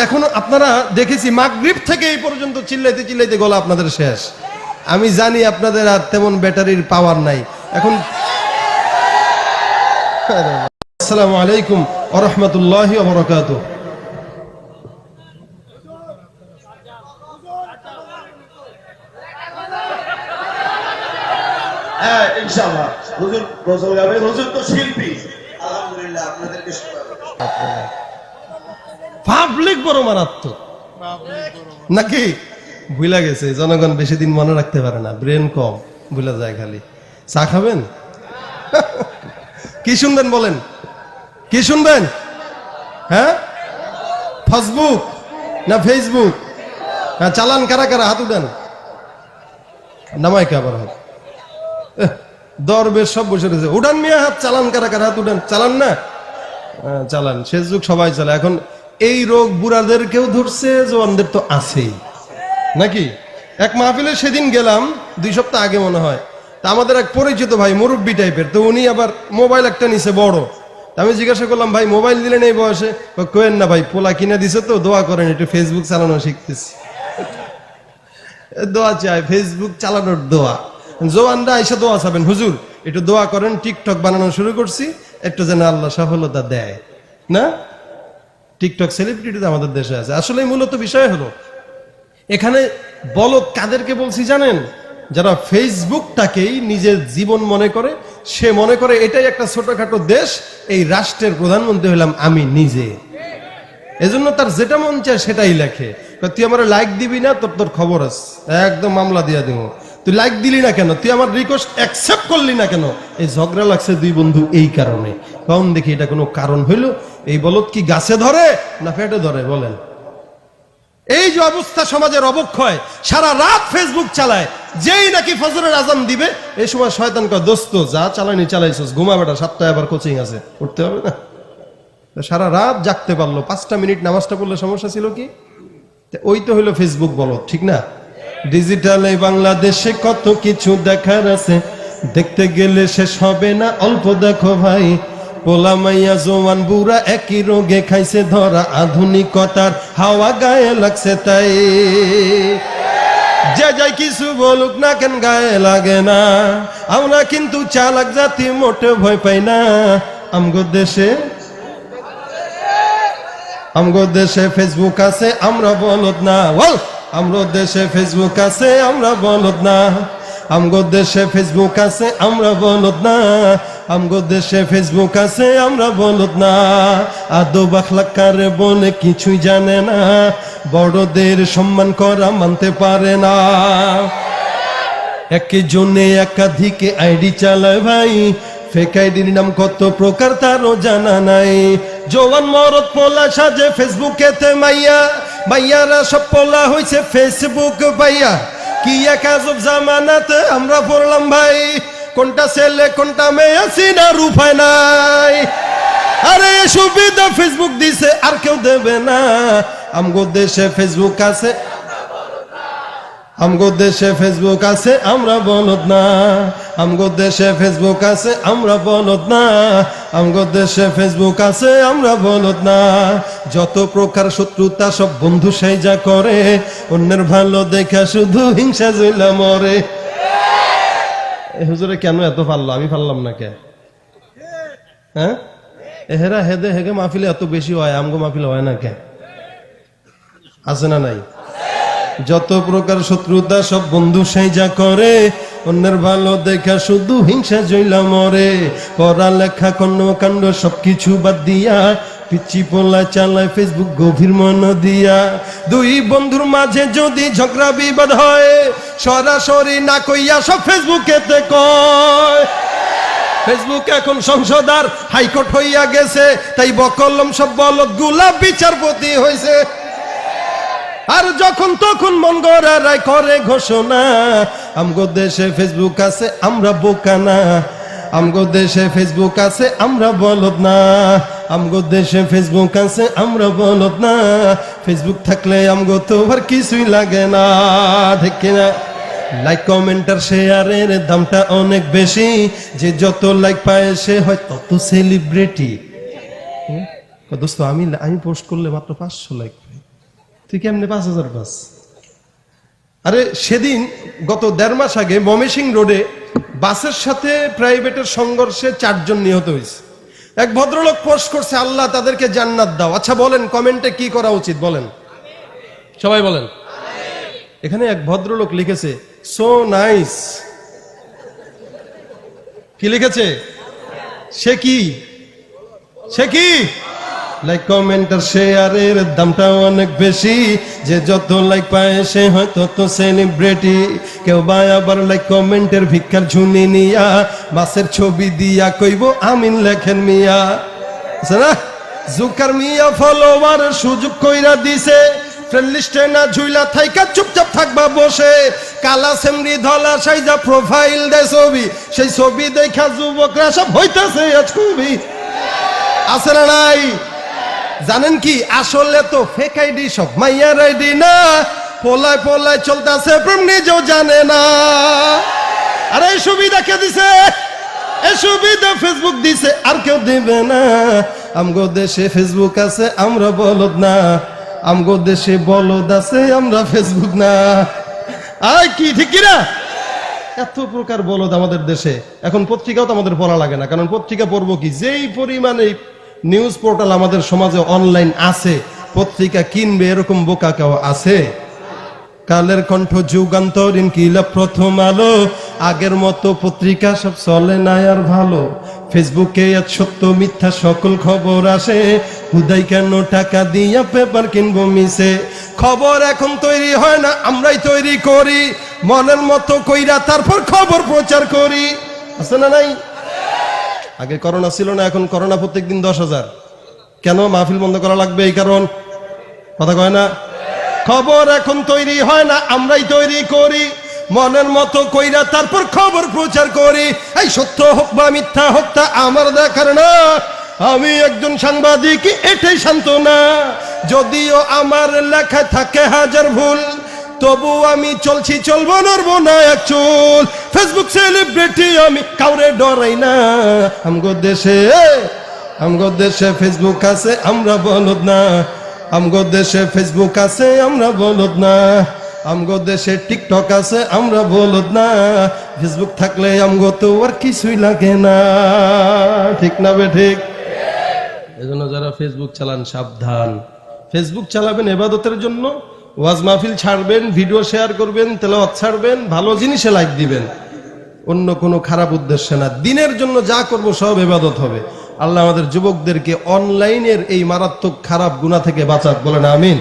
এখনো আপনারা দেখেছি মাগরিব থেকে এই পর্যন্ত চিল্লাইতে চিল্লাইতে গলা আপনাদের শেষ। আমি জানি আপনাদের আর তেমন ব্যাটারির পাওয়ার নাই এখন। আসসালামু আলাইকুম ওয়া রাহমাতুল্লাহি ওয়া বারাকাতুহু। হ্যাঁ ইনশাআল্লাহ হুজুর গজল গাবে, হুজুর তো শিল্পী। আলহামদুলিল্লাহ আপনাদেরকে পাবলিক বড় মারাত্মক নাকি ভুলা গেছে। জনগণ বেশি দিন মনে রাখতে পারে না, ব্রেন কম, ভুলা যায় খালি। চা খাবেন? কি শুনবেন বলেন, কি শুনবেন? হ্যাঁ, ফেসবুক না ফেসবুক? হ্যাঁ, চালান কারা কারা? হাত উঠান। নামাই কে আবার হাত? দরবেশ সব বসে রয়েছে, উঠান মিয়া হাত। চালান কারা কারা? হাত উঠান। চালান না? চালান। ফেসবুক সবাই চালায় এখন। এই রোগ বুড়াদেরকেও ধরছে, জওয়ানদের তো আছেই নাকি। এক মাহফিলে সেদিন গেলাম, 2 সপ্তাহ আগে মনে হয়। তা আমাদের এক পরিচিত ভাই, মুরব্বী টাইপের, তো উনি আবার মোবাইল একটা নিছে বড়। আমি জিজ্ঞাসা করলাম, ভাই মোবাইল দিলেন এই বয়সে? কোয়েন না ভাই, পোলা কিনে দিছে তো, দোয়া করেন, একটু ফেসবুক চালানো শিখতেছি। দোয়া চাই, ফেসবুক চালানোর দোয়া। জওয়ানরা আইসা দোয়া চাবেন, হুজুর একটু দোয়া করেন, টিকটক বানানো শুরু করছি, একটু যেন আল্লাহ সফলতা দেয়। না, টিকটক সেলিব্রিটি তো আমাদের দেশে আছে। আসলে মূলত বিষয় হলো, এখানে বলদ কাদেরকে বলছি জানেন? যারা ফেসবুকটাকেই নিজের জীবন মনে করে, সে মনে করে এটাই একটা ছোটখাটো দেশ, এই রাষ্ট্রের প্রধানমন্ত্রী হলাম আমি নিজে। এজন্য তার যেটা মন চায় সেটাই লেখে। তুই আমার লাইক দিবি না, তোর তোর খবর আছে, একদম মামলা দিয়া দিব। তুই লাইক দিলি না কেন? তুই আমার রিকোয়েস্ট অ্যাকসেপ্ট করলি না কেন? এই ঝগড়া লাগছে 2 বন্ধু এই কারণে। কখন দেখি এটা কোনো কারণ হইল? এই বলদ কি গাছে ধরে না পেটে ধরে বলেন? এই যে অবস্থা, সমাজের অবক্ষয়, সারা রাত ফেসবুক চালায়। যেই নাকি ফজরের আজান দিবে, এই সময় শয়তান কয়, দোস্ত যা চালানি চালাইছিস, ঘুমা বেটা, 7টায় আবার কোচিং আছে, উঠতে হবে না। সারা রাত জাগতে পারলো, 5টা মিনিট নামাজটা পড়লে সমস্যা ছিল কি? ওই তো হইলো ফেসবুক বলদ, ঠিক না? ডিজিটাল এই বাংলাদেশে কত কিছু দেখার আছে, দেখতে গেলে শেষ হবে না, অল্প দেখো ভাই। পোলা মাইয়া জওয়ান বুড়া একই রোগে খাইছে ধরা, আধুনিকতার হাওয়া গায়ে লাগছে তাই। যে যাই কিছু বলুক না কেন, গায়ে লাগে না। আমরা কিন্তু চালাক জাতি, মোটে ভয় পাই না। আমগো দেশে ফেসবুক আছে, আমরা বলদ না। বল, আমগো দেশে ফেসবুক আছে, আমরা বলদ না। আমগো দেশে ফেসবুক আছে, আমরা বলদ না। আমগো দেশে ফেসবুক আছে, আমরা বলদ না। আদব আখলাক কারে বলে কিছুই জানে না, বড়দের সম্মান করা মানতে পারে না। একজনে একাধিক আইডি চালায় ভাই, ফেক আইডির নাম কত প্রকার তারও জানা নাই। জওয়ান মরদ পোলা সাজে ফেসবুকেতে মাইয়া, মাইয়ারা সব পোলা হইছে ফেসবুক পাইয়া। কি এক আজব জামানাতে আমরা পড়লাম ভাই, কোনটা ছেলে কোনটা মেয়ে চিনা রূপায় নাই। আরে সুবিধা ফেসবুক দিছে, আর কেউ দেবে না। আমগো দেশে ফেসবুক আছে, আমগো দেশে ফেসবুক আছে, আমরা বলদ না। আমগো দেশে ফেসবুক আছে, আমরা বলদ না। আমগো দেশে ফেসবুক আছে, আমরা বলদ না। যত প্রকার শত্রুতা সব বন্ধু সেই যা করে, অন্যের ভালো দেখা শুধু হিংসা জইলা মরে। হুজুরে কেন এত পারলো, আমি পারলাম না কে? হ্যাঁ, এহেরা হেদে হেগে মাহফিলে এত বেশি হয়, আমগো মাহফিলে হয় না কে? আছে না নাই? যত প্রকার শত্রুতা সব বন্ধু সেই যা করে, অন্যের ভালো দেখা শুধু হিংসা জইলা মরে। পড়ালেখা কর্মকাণ্ড সবকিছু বাদ দিয়া, পিচ্ছি পোলা চালায় ফেসবুক গভীর মন দিয়া। 2 বন্ধুর মাঝে যদি ঝগড়া বিবাদ হয়, সরাসরি না কইয়া সব ফেসবুকেতে কয়। ফেসবুক এখন সংসদ আর হাইকোর্ট হইয়া গেছে, তাই বকলম সব বলদ গুলা বিচারপতি হইছে। আর যখন তখন মন গড়া রায় করে ঘোষণা, আমগো দেশে ফেসবুক আছে, আমরা বোকা না। আমগো দেশে ফেসবুক আছে, আমরা বলদ না। আমগো দেশে ফেসবুক আছে, আমরা বলদ না। ফেসবুক থাকলে আমগো তো আর কিছুই লাগে না, ঠিক না? লাইক কমেন্ট আর শেয়ারের দামটা অনেক বেশি, যে যত লাইক পায় সে হয় তত সেলিব্রিটি। দোস্ত আমি পোস্ট করলে মাত্র 500 লাইক পাই। তুই কেমনে 5,000 পাস? আরে সেদিন গত 1.5 মাস আগে ময়মনসিংহ রোডে বাসের সাথে প্রাইভেটের সংঘর্ষে 4 জন নিহত হয়েছে। এক ভদ্রলোক পোস্ট করছে, আল্লাহ তাদেরকে জান্নাত দাও। আচ্ছা বলেন কমেন্টে কি করা উচিত বলেন, সবাই বলেন। এখানে এক ভদ্রলোক লিখেছে সো নাইস। কি লিখেছে? সে কি লাইক কমেন্ট আর শেয়ারের দামটা অনেক বেশি, যে যত লাইক পায় সে হয় তত সেলিব্রিটি। কেউ বা আবার লাইক কমেন্টের ভিক্ষার ঝুনি নিয়া বাসের ছবি দিয়া কইব আমিন লেখেন মিয়া। আছে না? জুকার মিয়া ফলোয়ার সুযোগ কইরা দিছে, ফ্রেন্ড লিস্টে না ঝুইলা থাইকা চুপচাপ থাকবা বসে। কালা সেমরি ধলা সাইজা প্রোফাইল দেয় ছবি, সেই ছবি দেখা যুবকরা সব হইতাছে আজ খুবই। আছে না নাই? জানেন কি আসলে তো ফেক আইডি, সব মাইয়ার আইডি না। পোলায় পোলায় চলতেছে প্রেম নিজেও জানে না। আরে এই সুবিধা কে দিছে? এই সুবিধা ফেসবুক দিছে, আর কেউ দিবে না। আমগো দেশে ফেসবুক আছে আমরা বলদ না, আমগো দেশে বলদ আছে আমরা ফেসবুক না। আয় কি ঠিক কিনা? এত প্রকার বলদ আমাদের দেশে। এখন পত্রিকাও তো আমাদের পড়া লাগে না, কারণ পত্রিকা পড়বো কি? যেই পরিমাণে নিউজ পোর্টাল আমাদের সমাজে অনলাইন আছে, পত্রিকা কিনবে এরকম বোকা কেউ আছে? কালের কণ্ঠ, যুগান্তর, ইনকিলাব, প্রথম আলো, আগের মতো পত্রিকা সব চলে না আর ভালো। ফেসবুকে আজ সত্য মিথ্যা সকল খবর আসে, হুদাই কেন টাকা দিয়া পেপার কিনবো মিশে। খবর এখন তৈরি হয় না, আমরাই তৈরি করি মনের মতো কইরা, তারপর খবর প্রচার করি। আছে না নাই? আগে করোনা ছিল না, এখন করোনা প্রত্যেকদিন 10,000। কেন? মাহফিল বন্ধ করা লাগবে এই কারণ। কথা কয় না? খবর এখন তৈরি হয় না, আমরাই তৈরি করি মনের মতো কইরা, তারপর খবর প্রচার করি। এই সত্য হোক বা মিথ্যা হোক তা আমার দেখার না, আমি একজন সাংবাদিক এটাই সান্ত্বনা। যদিও আমার লেখায় থাকে হাজার ভুল, তবু আমি চলছি, চলবো, নড়বো না এক চুল। ফেসবুক সেলিব্রিটি আমি, কাউরে ডরাই না। আমগো দেশে ফেসবুক আছে আমরা বলদ না, আমগো দেশে ফেসবুক আছে আমরা বলদ না, আমগো দেশে টিকটক আছে আমরা বলদ না। ফেসবুক থাকলে আমগো তো আর কিছুই লাগে না। ঠিক না বে ঠিক? এজন্য যারা ফেসবুক চালান সাবধান। ফেসবুক চালাবেন ইবাদতের জন্য, ওয়াজ মাহফিল ছাড়বেন, ভিডিও শেয়ার করবেন, তেলাওয়াত ছাড়বেন, ভালো জিনিসে লাইক দিবেন, অন্য কোনো খারাপ উদ্দেশ্যে না। দিনের জন্য যা করব সব ইবাদত হবে। আল্লাহ আমাদের যুবকদেরকে অনলাইনের এই মারাত্মক খারাপ গুনাহ থেকে বাঁচাক, বলেন আমিন।